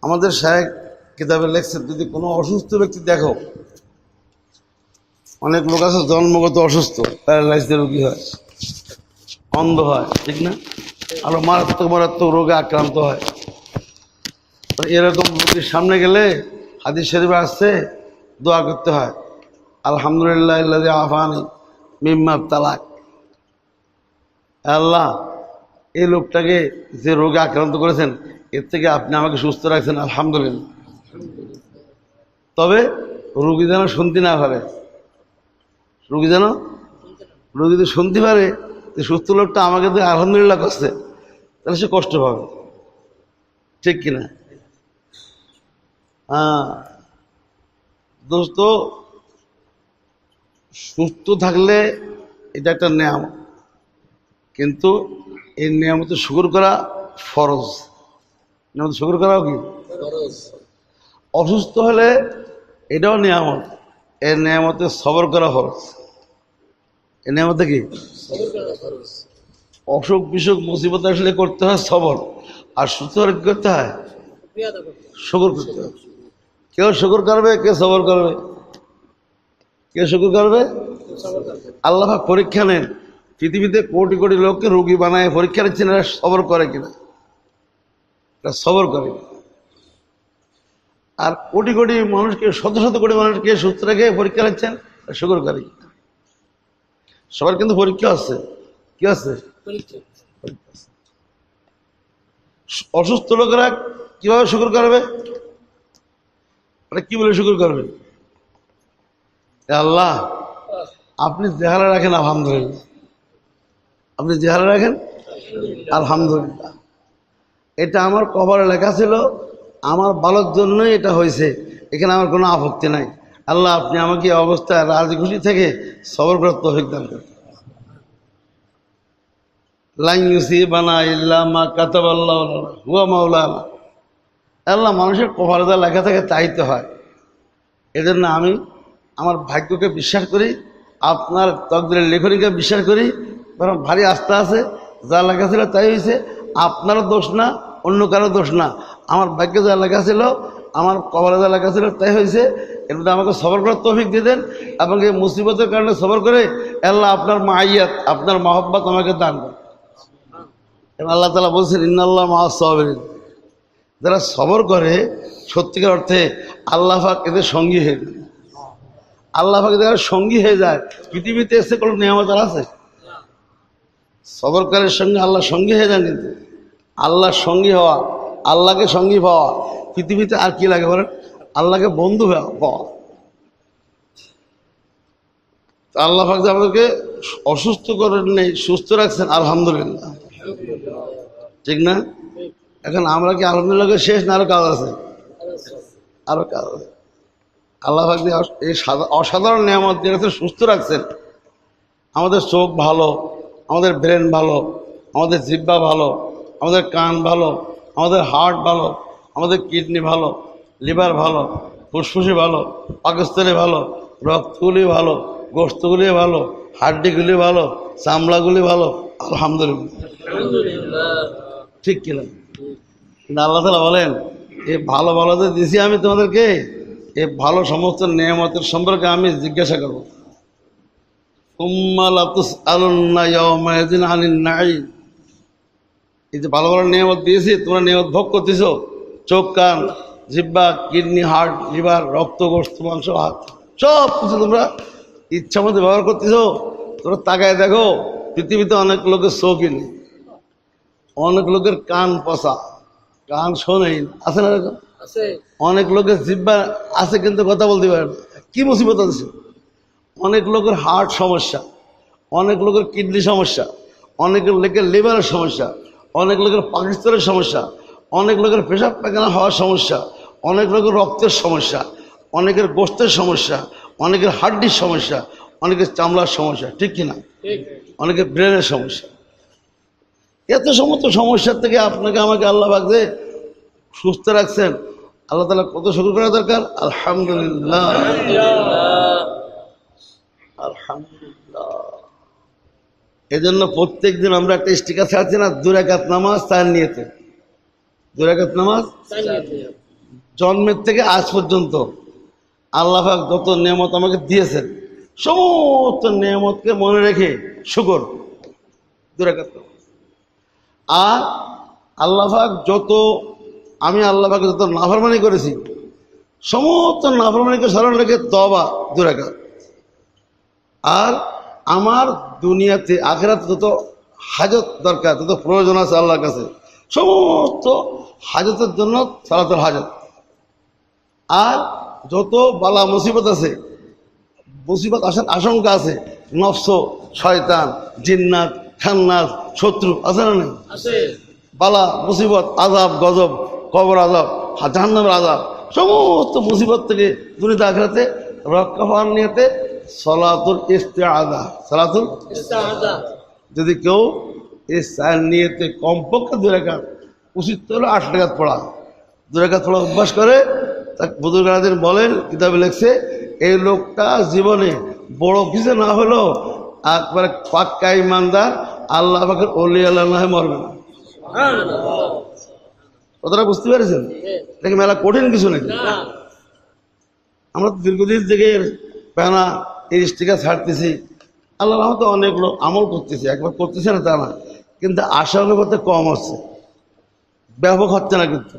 আমাদের শায়েখ কিতাবে লেখছেন, যদি কোনো অসুস্থ ব্যক্তি দেখো, অনেক লোক আছে জন্মগত অসুস্থ, প্যারালাইসিসের রোগী হয়, অন্ধ হয়, ঠিক না? আরো মারাত্মক মারাত্মক রোগে আক্রান্ত হয়। এরকম রোগীর সামনে গেলে হাদিস শরীফে আসছে দোয়া করতে হয়, আলহামদুলিল্লাহ আল্লাযী আফানি মিম্মা ইবতালাক। আল্লাহ, এই লোকটাকে যে রোগে আক্রান্ত করেছেন এর থেকে আপনি আমাকে সুস্থ রাখছেন, আলহামদুলিল্লাহ। তবে রোগী যেন শুনতে না পারে, রোগী যদি শুনতে পারে যে সুস্থ লোকটা আমাকে দিয়ে আলহামদুলিল্লাহ করছে, তাহলে সে কষ্ট পাবে, ঠিক কিনা? দোস্ত, সুস্থ থাকলে এটা একটা নিয়ামত, কিন্তু এই নিয়ামতে শুকর করা ফরজ। নিয়ামত শুকর করাও কি ফরজ? অসুস্থ হলে এটাও নিয়ামত, এর নিয়ামতে সবর করা ফরজ। এর নিয়ামতে কি অসুখ বিসুখ মুসিবত আসলে করতে হয় সবর, আর সুস্থ হলে কি করতে হয়? শুকর করতে হয়। কেউ শুকর করবে, কে সবর করবে? কে শুকর করবে? আল্লাহ পরীক্ষা নেন, পৃথিবীতে কোটি কোটি লোককে রোগী বানায় পরীক্ষা নিচ্ছেন, এরা সবর করে কিনা, এরা সবর করে। আর কোটি কোটি মানুষকে, শত শত কোটি মানুষকে সুস্থ রেখে পরীক্ষা নিচ্ছেন, শুকর করে কিনা? সবার কিন্তু পরীক্ষা আছে, কি আছে? অসুস্থ লোকেরা কিভাবে শুকর করবে? কি বলে শুকর করবে? আল্লাহ, আপনি চেহারা রাখেন আলহামদুলিল্লাহ, আপনি চেহারা রাখেন আলহামদুলিল্লাহ। এটা আমার কবরে লেখা ছিল, আমার ভালোর জন্যই এটা হয়েছে, এখানে আমার কোনো আপত্তি নাই। আল্লাহ, আপনি আমাকে এই অবস্থায় রাজি খুশি থেকে সবর করার তৌফিক দান করেন। লা ইউসিবানা ইল্লা মা কাতাবাল্লাহু লানা হুয়া মাওলানা। আল্লাহ, মানুষের কবরে যা লেখা থাকে তাই তো হয়। এজন্য আমি আমার ভাগ্যকে বিশ্বাস করি, আপনার তকদিরের লেখনীকে বিশ্বাস করি, বরং ভারী আস্থা আছে, যা লেখা ছিল তাই হয়েছে। আপনারও দোষ না, অন্য কারো দোষ না, আমার ভাগ্যে যা লেখা ছিল, আমার কবরে যা লেখা ছিল তাই হয়েছে। এর মধ্যে আমাকে সবর করার তৌফিক দিয়ে দেন, এবং এই মুসিবতের কারণে সবর করে আল্লাহ আপনার মাইয়াত, আপনার মহব্বত আমাকে দান করেন। আল্লাহ তাআলা বলছেন, ইন্নাল্লাহ মাআস সাবিরিন। যারা সবর করে সত্যিকার অর্থে আল্লাহ পাক এদের সঙ্গী হয়ে যায়। আল্লাহ পাক যারা সঙ্গী হয়ে যায়, পৃথিবীতে এসে কোনো নিয়ামত আর আছে? সবরকারের সঙ্গে আল্লাহ সঙ্গী হয়ে যান। কিন্তু আল্লাহর সঙ্গী হওয়া, আল্লাহকে সঙ্গী পাওয়া, পৃথিবীতে আর কি লাগে বলেন? আল্লাহকে বন্ধু পাওয়া। আল্লাহ পাক যে আমাদেরকে অসুস্থ করেন নেই, সুস্থ রাখছেন, আলহামদুলিল্লাহ, ঠিক না? এখন আমরা কি আলহামদুলিল্লাহ শেষ না? আরো কাজ আছে, আরো কাজ আছে। আল্লাহ পাক যে এই অসাধারণ নিয়ামত দিয়ে সুস্থ রাখছেন, আমাদের চোখ ভালো, আমাদের ব্রেন ভালো, আমাদের জিহ্বা ভালো, আমাদের কান ভালো, আমাদের হার্ট ভালো, আমাদের কিডনি ভালো, লিভার ভালো, ফুসফুসি ভালো, পাকস্থলী ভালো, রক্তগুলি ভালো, গোশতগুলি ভালো, হাড্ডিগুলি ভালো, চামড়াগুলি ভালো, আলহামদুলিল্লাহ, ঠিক কিনা? আল্লাহ তাআলা বলেন, এই ভালো ভালো যে দিছি আমি তোমাদেরকে, এই ভালো সমস্ত নিয়ামতের সম্পর্কে আমি জিজ্ঞাসা করবো। এই যে ভালো ভালো নিয়ামত দিয়েছি, তোমরা নিয়ামত ভোগ করতেছ, চোখ, কান, জিহ্বা, কিডনি, হার্ট, লিভার, রক্ত, গোশত, মাংস, হাত, সব কিছু তোমরা ইচ্ছা মতো ব্যবহার করতেছ। তোমরা তাকায় দেখো, পৃথিবীতে অনেক লোকের চোখই নেই, অনেক লোকের কান পচা, কান শোনেই, আছে না এরকম? অনেক লোকের জিহ্বা আছে কিন্তু কথা বলতে পারে না, কি মুসিবত আছে। অনেক লোকের হার্ট সমস্যা, অনেক লোকের কিডনি সমস্যা, অনেক লোকের লিভারের সমস্যা, অনেক লোকের পাকস্থলীর সমস্যা, অনেক লোকের পেশাব পায়খানা হওয়ার সমস্যা, অনেক লোকের রক্তের সমস্যা, অনেকের গোশতের সমস্যা, অনেকের হাড্ডির সমস্যা, অনেকের চামড়ার সমস্যা, ঠিক কিনা? অনেকের ব্রেনের সমস্যা। এত সমস্ত সমস্যার থেকে আপনাকে আমাকে আল্লাহ পাক যে সুস্থ রাখছেন, আল্লাহ তাআলা কত শুকর করা দরকার। আলহামদুলিল্লাহ, আলহামদুলিল্লাহ। এজন্য প্রত্যেক দিন আমরা একটা স্টিকার ছাড়ছি না, 2 রাকাত নামাজ তার নিয়তে, 2 রাকাত নামাজ জন্মের থেকে আজ পর্যন্ত আল্লাহ পাক যত নেয়ামত আমাকে দিয়েছেন সমস্ত নেয়ামতকে মনে রেখে শুকর 2 রাকাত। আর আল্লাহ পাক আমি আল্লাহ পাকে যত নাফরমানি করেছি সমস্ত নাফরমানিকে স্মরণ রেখে তওবা 2 রাকাত। আর আমার দুনিয়াতে আখিরাতে যত হাজত দরকার, যত প্রয়োজন আছে আল্লাহর কাছে সমস্ত হাজতের জন্য সালাতুল হাজত। আর যত বালা মুসিবত আছে, মুসিবত আসার আশঙ্কা আছে, নফস, শয়তান, জিন্নাত, খান্নাস, শত্রু আছে না নেই? বালা মুসিবত, আযাব, গজব, কবর আযাব, জাহান্নামের আযাব, সমস্ত মুসিবত থেকে দুনিয়াতে আখিরাতে রক্ষা পাওয়ার নিয়তে সালাতুল ইস্তিআযা, সালাতুল ইস্তিআযা যদি কেউ এই নিয়তে কমপক্ষে 2 রাকাত, উচিত হলো 8 রাকাত পড়া, 2 রাকাত পড়া অভ্যাস করে, তাকে বুজুর্গাদিন বলেন, কিতাবে লেখছে, এই লোকটা জীবনে বড় কিছু না হলেও একবারে পাক্কা ইমানদার, আল্লাহ পাকের ওলি আল্লাহ না হয়ে মরবে না। কথাটা বুঝতে পেরেছেন? এটা কি মেলা কঠিন কিছু নাকি? আমরা তো দীর্ঘদিন থেকে পেনা 30 টাকা ছাড়তেছি, আল্লাহ রহমতে অনেকগুলো আমল করতেছি, একবার করতেছে না তা না, কিন্তু আশা অনুপাতে কম হচ্ছে, ব্যাপক হচ্ছে না। কিন্তু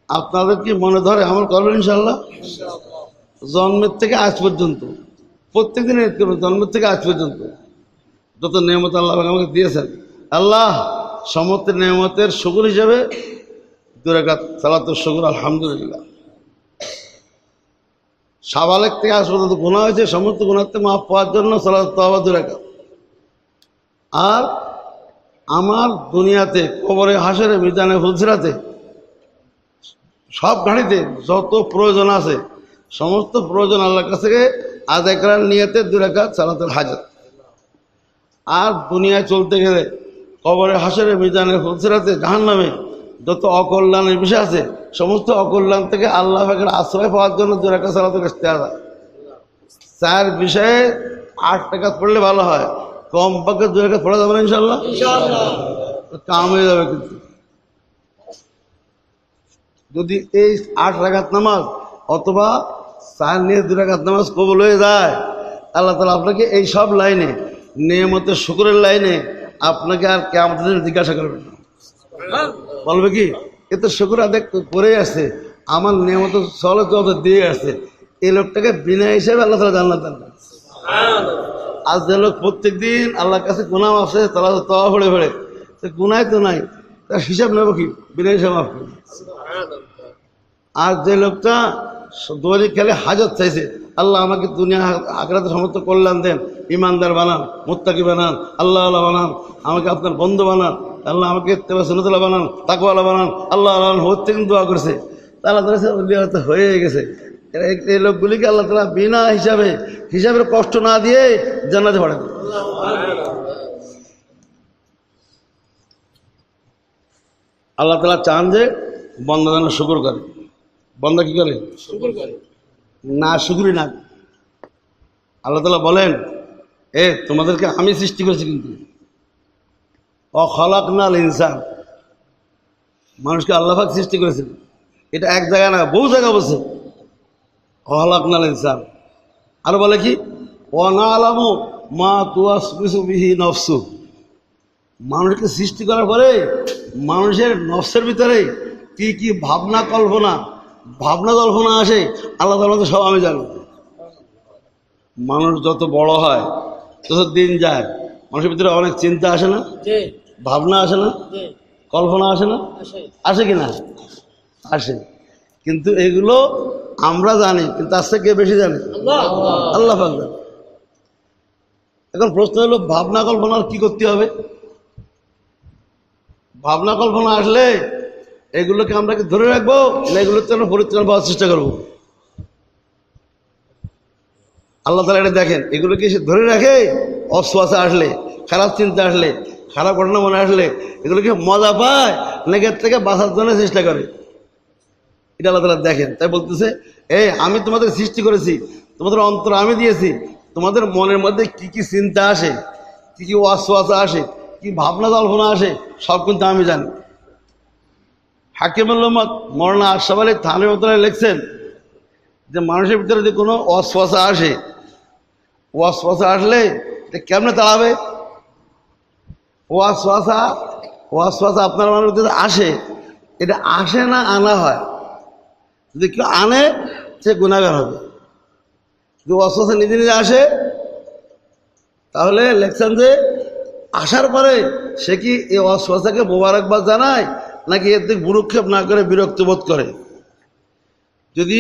আপনাদের কি মনে ধরে আমল করবেন ইনশাল্লাহ? জন্মের থেকে আজ পর্যন্ত প্রত্যেক দিন জন্মের থেকে আজ পর্যন্ত যত নিয়ামত আল্লাহ আমাকে দিয়েছেন, আল্লাহ সমস্ত নিয়ামতের শুকর হিসাবে 2 রাকাত সালাতুল শুকর আলহামদুলিল্লাহ। সাবালেক থেকে আজ পর্যন্ত গুনাহ হয়েছে, সমস্ত গুনাহ থেকে মাফ পাওয়ার জন্য সালাতুত তাওবা 2 রাকাত। আর আমার দুনিয়াতে কবরে, হাসরে, মিজানে, ফুলসিরাতে সব গাড়িতে যত প্রয়োজন আছে সমস্ত প্রয়োজন আল্লাহর কাছে আদায় করার নিয়তে 2 রাকাত সালাতুল হাজত। আর দুনিয়ায় চলতে গেলে কবরে, হাসরে, মিজানে, ফুলসিরাতে, জাহান্নামে যত অকল্যাণের বিষয় আছে সমস্ত অকল্যাণ থেকে আল্লাহ পাকের আশ্রয় পাওয়ার জন্য 2 রাকাত সালাতুল ইস্তিআযা। 4 বিষয়ে 8 রাকাত পড়লে ভালো হয়, কমপক্ষে 2 রাকাত পড়া যাবে না ইনশাল্লাহ? কাম হয়ে যাবে। কিন্তু যদি এই 8 রাকাত নামাজ অথবা 4 নিয়ে 2 রাকাত নামাজ কবুল হয়ে যায়, আল্লাহ তাআলা আপনাকে এই সব লাইনে, নিয়ামতের শুকরের লাইনে আপনাকে আর কিয়ামতের দিন জিজ্ঞাসা করবে না। বলবে কি, এ তো শুকর আদায় করে আসছে, আমার নিয়ামত চলে যত দিয়ে আসছে, এই লোকটাকে বিনা হিসেবে আল্লাহ তাআলা জান্নাত দেন না। আজ যে লোক প্রত্যেক দিন আল্লাহর কাছে গুনাহ আছে, তারা তো তওবা পড়ে পড়ে, সে গুনাহ তো নাই, তার হিসাব নেব কি? বিনা হিসাবে মাফ করবে। আর যে লোকটা দৈনিক খেলে হাজত চাইছে, আল্লাহ আমাকে দুনিয়া আখিরাতে সমস্ত কল্যাণ দেন, ইমানদার বানান, মুত্তাকি বানান, আল্লাহ আল্লাহ বানান, আমাকে আপনার বন্ধু বানান, আল্লাহ আমাকে ইত্তেবা সুন্নাতুল্লাহ বানান, তাকওয়ালা বানান, আল্লাহ আল্লাহ হতে কিন্তু দোয়া করছে, তারা তারা হয়ে গেছে। এই লোকগুলিকে আল্লাহ তাআলা বিনা হিসাবের কষ্ট না দিয়ে জান্নাতে পাঠান। আল্লাহ তাআলা চান যে বান্দা যেন শুকর করে। বান্দা কি করে? শুকর করে, না শুকরি না। আল্লাহ তাআলা বলেন, তোমাদেরকে আমি সৃষ্টি করেছি, কিন্তু খালাকনাল ইনসান, মানুষকে আল্লাহ পাক সৃষ্টি করেছেন। এটা এক জায়গা না, বহু জায়গা বলছে খালাকনাল ইনসান। আর বলে কি, ওয়ানালামু মা তুওয়াসবিসু বিহি নফসু, মানুষকে সৃষ্টি করার পরে মানুষের নফসের ভিতরে কি কি ভাবনা কল্পনা আসে আল্লাহ তাআলা সব আমি জানি। মানুষ যত বড় হয়, যত দিন যায়, মানুষের ভিতরে অনেক চিন্তা আসে না, ভাবনা আসে না, কল্পনা আসে না, আসে কি না? আসে। কিন্তু এগুলো আমরা জানি, কিন্তু তার থেকে কে বেশি জানে? আল্লাহ পাক জানে। এখন প্রশ্ন হলো, ভাবনা কল্পনার কি করতে হবে? ভাবনা কল্পনা আসলে এগুলোকে আমরা কি ধরে রাখবো, না এগুলোতে আমরা পরিত্রাণ পাওয়ার চেষ্টা করবো? আল্লাহ তাআলা এটা দেখেন, এগুলোকে সে ধরে রাখে, অশ্বাসা আসলে, খারাপ চিন্তা আসলে, খারাপ ঘটনা মনে আসলে এগুলোকে মজা পায়, নাকি এর থেকে বাঁচার জন্য চেষ্টা করে? এটা আল্লাহ তাআলা দেখেন। তাই বলতেছে, আমি তোমাদের সৃষ্টি করেছি, তোমাদের অন্তর আমি দিয়েছি, তোমাদের মনের মধ্যে কি কি চিন্তা আসে, কি কি ওয়াসওয়াসা আসে, কি ভাবনা কল্পনা আসে, সব কিন্তু আমি জানি। হাকিমুল উম্মত মৌলানা আশরাফ আলী থানভী রাহমাতুল্লাহ লিখছেন যে মানুষের ভিতরে যদি কোনো ওয়াসওয়াসা আসে, ওয়াসওয়াসা আসলে এটা কেমনে তাড়াবে? ওয়াসওয়াসা আপনার মনের ভিতরে আসে, এটা আসে না আনা হয়। যদি কেউ আনে সে গুনাহগার হবে। যদি ওয়াসওয়াসা নিজে নিজে আসে তাহলে লেখছেন যে আসার পরে সে কি এই ওয়াসওয়াসাকে মোবারকবাদ জানায় নাকি এর দিকে ভ্রুক্ষেপ না করে বিরক্ত বোধ করে? যদি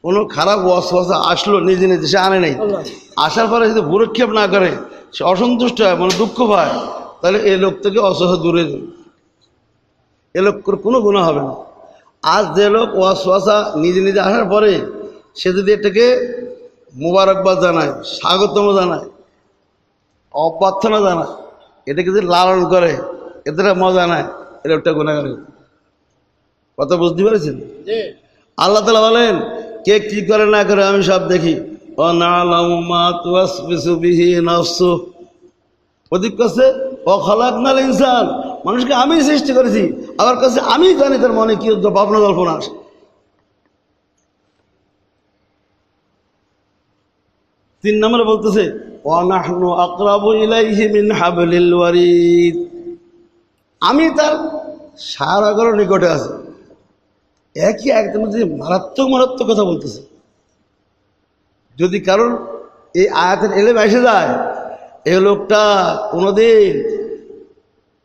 কোনো খারাপ ওয়াসওয়াসা আসলো নিজে নিজে, সে আনে নেই, আসার পরে যদি ভ্রুক্ষেপ না করে, সে অসন্তুষ্ট হয়, মানে দুঃখ পায়, তাহলে এই লোক থেকে ওয়াসওয়াসা দূরে যাবে, এ লোকের কোনো গুনাহ হবে না। আর যে লোক ওয়াসওয়াসা নিজে নিজে আসার পরে সে যদি এটাকে মোবারকবাদ জানায়, স্বাগতম জানায়, অভ্যর্থনা জানায়, এটাকে যদি লালন করে, এদের মজা নেয়, এটা একটা গুনাহগার। কথা বুঝতে পেরেছেন? আল্লাহ তাআলা বলেন কে কি করে না করে আমি সব দেখি। ওয়ানালামু মা তুওয়াসবিসু বিহি নাফসু, অধিক কাছে খালাকনাল ইনসান, মানুষকে আমি সৃষ্টি করেছি, আমার কাছে আমি জানি তার মনে কি ভাবনা কল্পনা আসে। 3 নম্বরে বলতেছে ওয়ানাহনু আকরাবু ইলাইহি মিন হাবলিল ওয়ারিদ, আমি তার সারাগর নিকটে আছি। একই একদম যে মারাত্মক কথা বলতেছে। যদি কারণ এই আয়াতের এলেম এসে যায়, এই লোকটা কোনোদিন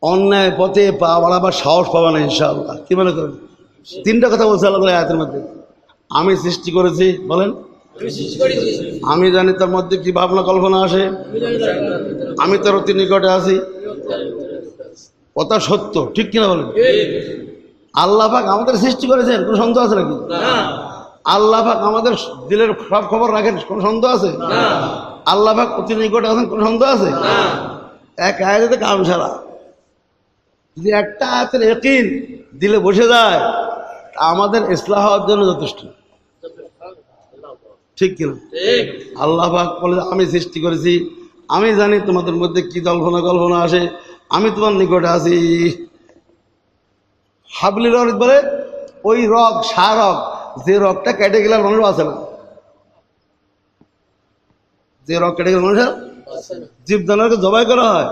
অন্যায় পথে পা বাড়াবার সাহস পাবে না ইনশাআল্লাহ। কি মনে করেন? 3টা কথা বলছে আল্লাহ আয়াতের মধ্যে। আমি সৃষ্টি করেছি, বলেন আমি জানি তার মধ্যে কি ভাবনা কল্পনা আসে, আমি তার অতি নিকটে আছি। কথা সত্য, ঠিক কিনা বলেন? আল্লাহ পাক আমাদের সৃষ্টি করেছেন, কোনো সন্দেহ আছে নাকি? আল্লাহ পাক আমাদের দিলের সব খবর রাখেন, কোনো সন্দেহ আছে? আল্লাহ পাক অতি নিকটে আছেন, কোনো সন্দেহ আছে? এক আয়াতে কাম সারা। যদি একটা আয়াতের ইয়াকিন দিলে বসে যায়, আমাদের ইসলাহ হওয়ার জন্য যথেষ্ট, ঠিক কিনা? আল্লাহ পাক বলে আমি সৃষ্টি করেছি, আমি জানি তোমাদের মধ্যে কি কল্পনা আসে, আমি তোমার নিকটে আছি। হাবলিল ওয়ারিদ বলে ওই রগ, সারগ, যে রগটা কেটে গেলে মানুষ বাঁচে না, যে রগ কেটে গেলে মানুষের জীবদানকে জবাই করা হয়,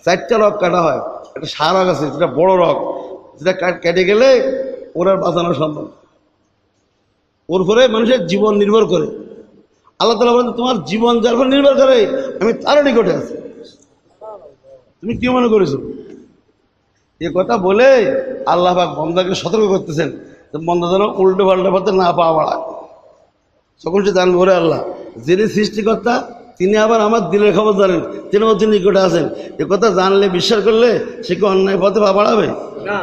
4টা রগ কাটা হয়। একটা সারগ আছে, যেটা বড় রগ, যেটা কেটে গেলে ওর আর বাঁচানো সম্ভব, ওর উপরে মানুষের জীবন নির্ভর করে। আল্লাহ তাআলা বলেন তোমার জীবন যার উপর নির্ভর করে আমি তার নিকটে আছি। তুমি কি মনে করেছো? এ কথা বলে আল্লাহ পাক বান্দাকে সতর্ক করতেছেন যে বান্দা যেন উল্টো পাল্টা পথে না পা বাড়ায়। সকল সে জানবে ওরে আল্লাহ যিনি সৃষ্টিকর্তা, তিনি আবার আমার দিলের খবর জানেন, তিনি অতি নিকটে আছেন। এ কথা জানলে, বিশ্বাস করলে সে কি অন্যায় পথে পা বাড়াবে না?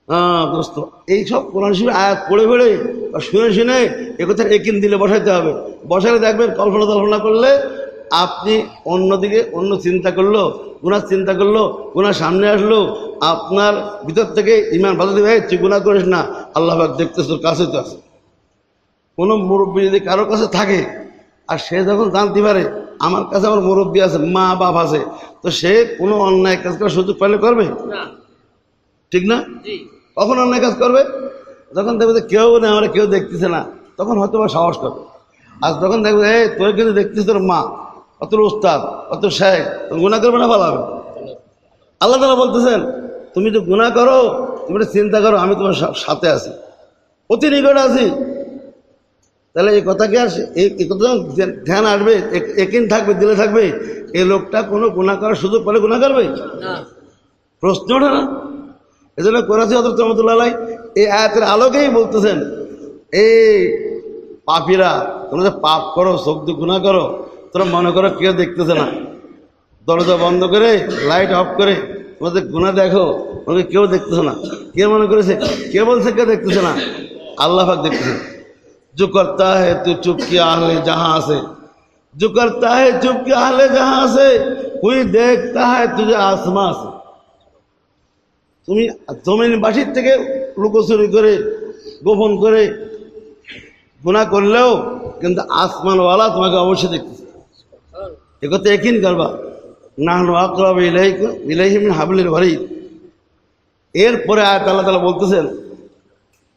হ্যাঁ দোস্ত, এইসব কোরআন শরীফের আয়াত পড়ে পড়ে বা শুনে এ কথার একিন দিলে বসাইতে হবে। বসালে দেখবেন কল্পনা করলে আপনি অন্যদিকে অন্য চিন্তা করলো, গুনাহ চিন্তা করলো, গুনাহ সামনে আসলো, আপনার ভিতর থেকে ইমান বাধা দেবে, তুই গুনাহ করিস না, আল্লাহ পাক দেখতেছ, তোর কাছে তো আছে। কোনো মুরব্বী যদি কারোর কাছে থাকে আর সে যখন জানতে পারে আমার কাছে আমার মুরব্বী আছে, মা বাপ আছে, তো সে কোনো অন্যায় কাজ করার সুযোগ পাইলে করবে, ঠিক না? কখন অন্যায় কাজ করবে? যখন দেখবে যে কেউ নেই, আমরা কেউ দেখতেছে না, তখন হয়তো বা সাহস করবে। আর যখন দেখবে তোর কিন্তু দেখতেছে তোর মা, অত উস্তাদ, অত শেখ, তুমি গুনাহ করবে না, ভালো হবে। আল্লাহ তাআলা বলতেছেন তুমি যে গুনাহ করো, তুমি চিন্তা করো আমি তোমার সাথে আছি, অতি নিকটে আছি। তাহলে এই কথা কি আসে? এই কথা ধ্যান আসবে, একিন থাকবে, দিলে থাকবে, এই লোকটা কোনো গুনাহ করার সুযোগ পেলে গুনাহ করবে না, প্রশ্ন ওঠে না। এই জন্য করাচি হযরত রহমতুল্লাহ আলাইহি এই আয়াতের আলোকেই বলতেছেন এই পাপীরা, তোমরা যে পাপ করো, শব্দ গুনাহ করো, তোমরা মনে করো কেউ দেখতেছে না, দরজা বন্ধ করে লাইট অফ করে তোমাদের গুনাহ দেখো, তোমাকে কেউ দেখতেছে না। কে মনে করেছে? কে বলছে কেউ দেখতেছে না? আল্লাহ পাক দেখতেছে। जो करता है तो चुप के आहले जहां से, जो करता है चुप के आहले जहां से, कोई देखता है तुझे आसमां से। তুমি জমিনবাসীর থেকে লুকোচুরি করে গোপন করে গুনাহ করলেও কিন্তু আসমানওয়ালা তোমাকে অবশ্যই দেখতেছে। এ কথা ইয়াকিন করবা। নাহনু আকরাবু ইলাইহি মিন হাবলিল ওয়ারিদ। এরপরে আয়াত আল্লাহ তাআলা বলতেছেন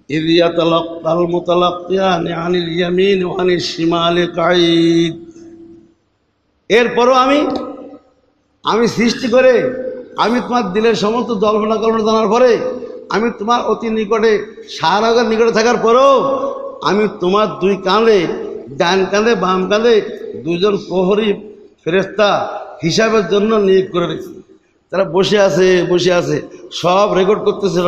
ইয ইয়াতালাক্কাল মুতালাক্কিয়ানি আনিল ইয়ামিন ওয়া আনিশ শিমালি কাঈদ। এরপরও আমি সৃষ্টি করে আমি তোমার দিলের সমস্ত জল্পনা কল্পনা জানার পরে আমি তোমার অতি নিকটে সারাগার নিকটে থাকার পরেও আমি তোমার দুই কাঁধে ডান কাঁধে বাম কাঁধে দুজন প্রহরী ফেরেশতা হিসাবের জন্য নিয়োগ করে রেখেছি। তারা বসে আছে সব রেকর্ড করতেছে।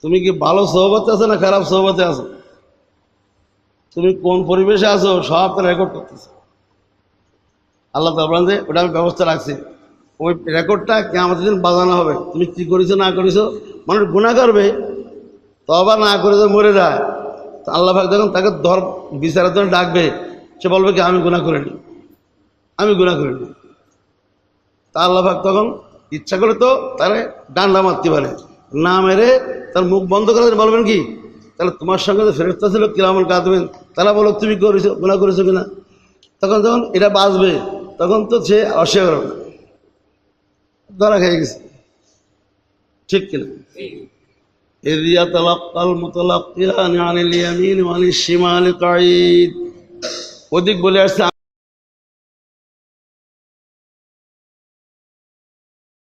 তুমি কি ভালো সোহবতে আছো না খারাপ সোহবতে আছো, তুমি কোন পরিবেশে আছো, সব রেকর্ড করতেছে। আল্লাহ তাআলা বলেন যে ওটা আমি ব্যবস্থা রাখছি, ওই রেকর্ডটা কিয়ামতের দিন বাজানো হবে। তুমি কি করেছো না করেছো, মানুষ গুনাহ করবে, তওবা না করে যদি মরে যায়, তো আল্লাহ পাক যখন তাকে বিচারের জন্য ডাকবে, সে বলবে কি আমি গুনাহ করিনি। তা আল্লাহ পাক তখন ইচ্ছা করে তো তারে ডান্ডা মারতে পারে, না মেরে তার মুখ বন্ধ করে বলবেন কি, তাহলে তোমার সঙ্গে যে ফেরেশতা ছিল কিরামুল কাতিবিন, তারা বলো তুমি করেছো, গুনাহ করেছো কিনা। তখন যখন এটা বাঁচবে তখন তো সে অস্বীকার হবে, ধরা খেয়ে গেছে, ঠিক কিনা। ইয ইয়াতালাক্কাল মুতালাক্কিয়ানি আনিল ইয়ামিন ওয়া আনিশ শিমালি কাঈদ। ওদিক বলে আসছে